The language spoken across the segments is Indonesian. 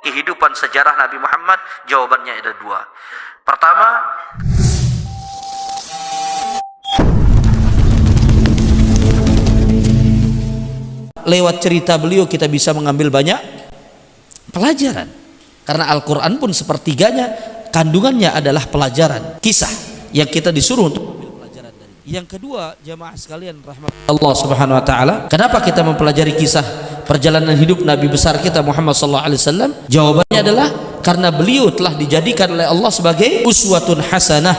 kehidupan sejarah Nabi Muhammad? Jawabannya ada dua. Pertama, lewat cerita beliau kita bisa mengambil banyak pelajaran. Karena Al-Quran pun sepertiganya kandungannya adalah pelajaran, kisah yang kita disuruh untuk mengambil pelajaran dari. Yang kedua, jamaah sekalian rahmat Allah Subhanahu wa taala, kenapa kita mempelajari kisah perjalanan hidup Nabi besar kita Muhammad sallallahu alaihi wasallam? Jawabannya adalah karena beliau telah dijadikan oleh Allah sebagai uswatun hasanah,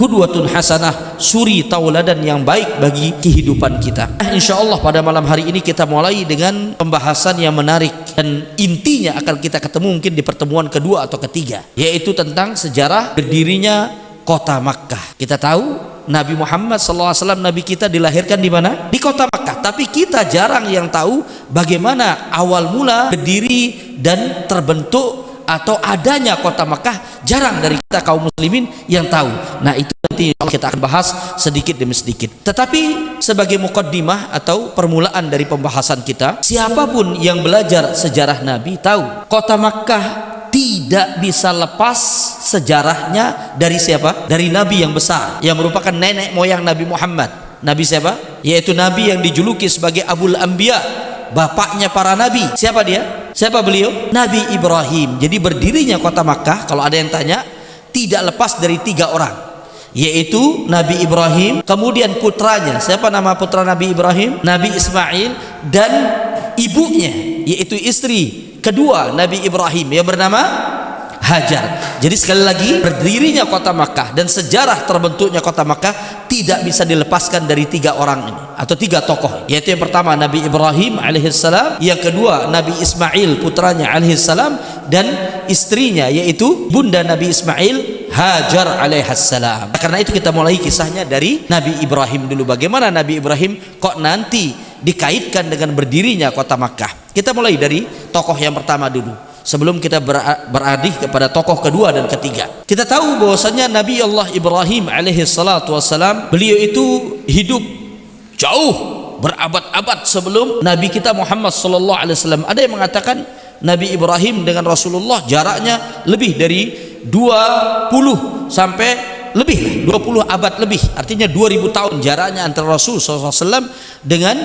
qudwatun hasanah, suri tauladan yang baik bagi kehidupan kita. Insyaallah pada malam hari ini kita mulai dengan pembahasan yang menarik dan intinya akan kita ketemu mungkin di pertemuan kedua atau ketiga, yaitu tentang sejarah berdirinya kota Makkah. Kita tahu Nabi Muhammad SAW, Nabi kita dilahirkan di mana? Di kota Makkah. Tapi kita jarang yang tahu bagaimana awal mula berdiri dan terbentuk atau adanya kota Makkah. Jarang dari kita kaum muslimin yang tahu. Nah, itu nanti kita akan bahas sedikit demi sedikit. Tetapi sebagai muqaddimah atau permulaan dari pembahasan kita, siapapun yang belajar sejarah Nabi tahu kota Makkah tidak bisa lepas sejarahnya dari siapa? Dari Nabi yang besar, yang merupakan nenek moyang Nabi Muhammad. Nabi siapa? Yaitu Nabi yang dijuluki sebagai Abul Anbiya, bapaknya para nabi. Siapa dia? Siapa beliau? Nabi Ibrahim. Jadi berdirinya kota Makkah, kalau ada yang tanya, tidak lepas dari tiga orang, yaitu Nabi Ibrahim, kemudian putranya. Siapa nama putra Nabi Ibrahim? Nabi Ismail, dan ibunya, yaitu istri kedua Nabi Ibrahim yang bernama Hajar. Jadi sekali lagi, berdirinya kota Makkah dan sejarah terbentuknya kota Makkah tidak bisa dilepaskan dari tiga orang ini atau tiga tokoh, yaitu yang pertama Nabi Ibrahim alaihissalam, yang kedua Nabi Ismail putranya alaihissalam, dan istrinya yaitu bunda Nabi Ismail, Hajar alaihissalam. Karena itu kita mulai kisahnya dari Nabi Ibrahim dulu. Bagaimana Nabi Ibrahim kok nanti dikaitkan dengan berdirinya kota Makkah? Kita mulai dari tokoh yang pertama dulu, sebelum kita beralih kepada tokoh kedua dan ketiga. Kita tahu bahwasanya Nabi Allah Ibrahim alaihi salatu wassalam, beliau itu hidup jauh berabad-abad sebelum Nabi kita Muhammad sallallahu alaihi wasallam. Ada yang mengatakan Nabi Ibrahim dengan Rasulullah jaraknya lebih dari 20 sampai lebih 20 abad lebih, artinya 2000 tahun jaraknya antara Rasul SAW dengan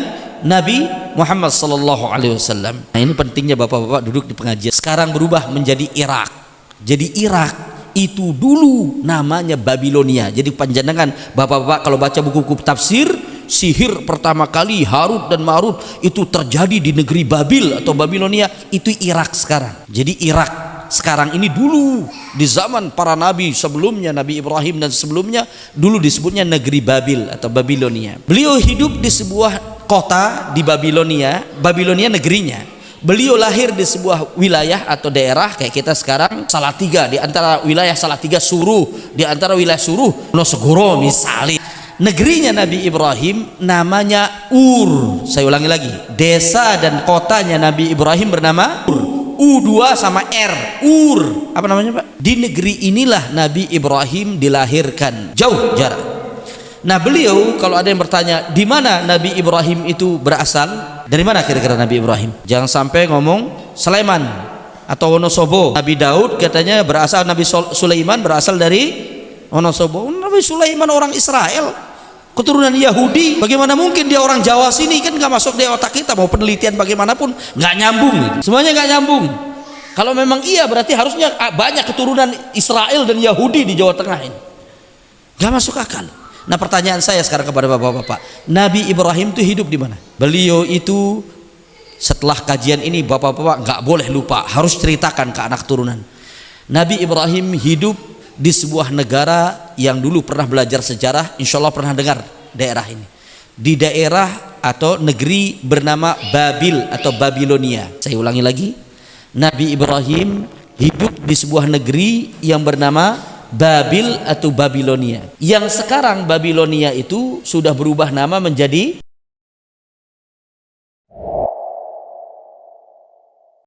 Nabi Muhammad sallallahu alaihi wasallam. Nah, ini pentingnya bapak-bapak duduk di pengajian. Sekarang berubah menjadi Irak. Jadi Irak itu dulu namanya Babilonia. Jadi panjenengan bapak-bapak kalau baca buku-buku tafsir, sihir pertama kali Harut dan Marut itu terjadi di negeri Babil atau Babilonia, itu Irak sekarang. Jadi Irak sekarang ini dulu di zaman para nabi sebelumnya, Nabi Ibrahim dan sebelumnya, dulu disebutnya negeri Babil atau Babilonia. Beliau hidup di sebuah kota di Babilonia, Babilonia negerinya. Beliau lahir di sebuah wilayah atau daerah kayak kita sekarang Salatiga, di antara wilayah Salatiga Suruh, di antara wilayah Suruh Wonosobo misalnya. Negerinya Nabi Ibrahim namanya Ur. Saya ulangi lagi, desa dan kotanya Nabi Ibrahim bernama Ur. U2 sama R, Ur. Apa namanya, Pak? Di negeri inilah Nabi Ibrahim dilahirkan. Jauh jarak. Nah, beliau kalau ada yang bertanya di mana Nabi Ibrahim itu berasal, dari mana kira-kira Nabi Ibrahim? Jangan sampai ngomong Sleman atau Wonosobo. Nabi Daud katanya berasal, Nabi Sulaiman berasal dari Wonosobo. Nabi Sulaiman orang Israel, keturunan Yahudi. Bagaimana mungkin dia orang Jawa sini? Kan nggak masuk di otak kita. Mau penelitian bagaimanapun nggak nyambung. Semuanya nggak nyambung. Kalau memang iya berarti harusnya banyak keturunan Israel dan Yahudi di Jawa Tengah ini. Nggak masuk akal. Nah, pertanyaan saya sekarang kepada bapak-bapak, Nabi Ibrahim itu hidup di mana? Beliau itu setelah kajian ini bapak-bapak nggak boleh lupa, harus ceritakan ke anak turunan. Nabi Ibrahim hidup di sebuah negara yang dulu pernah belajar sejarah, insya Allah pernah dengar daerah ini. Di daerah atau negeri bernama Babil atau Babilonia. Saya ulangi lagi, Nabi Ibrahim hidup di sebuah negeri yang bernama Babil atau Babilonia. Yang sekarang Babilonia itu sudah berubah nama menjadi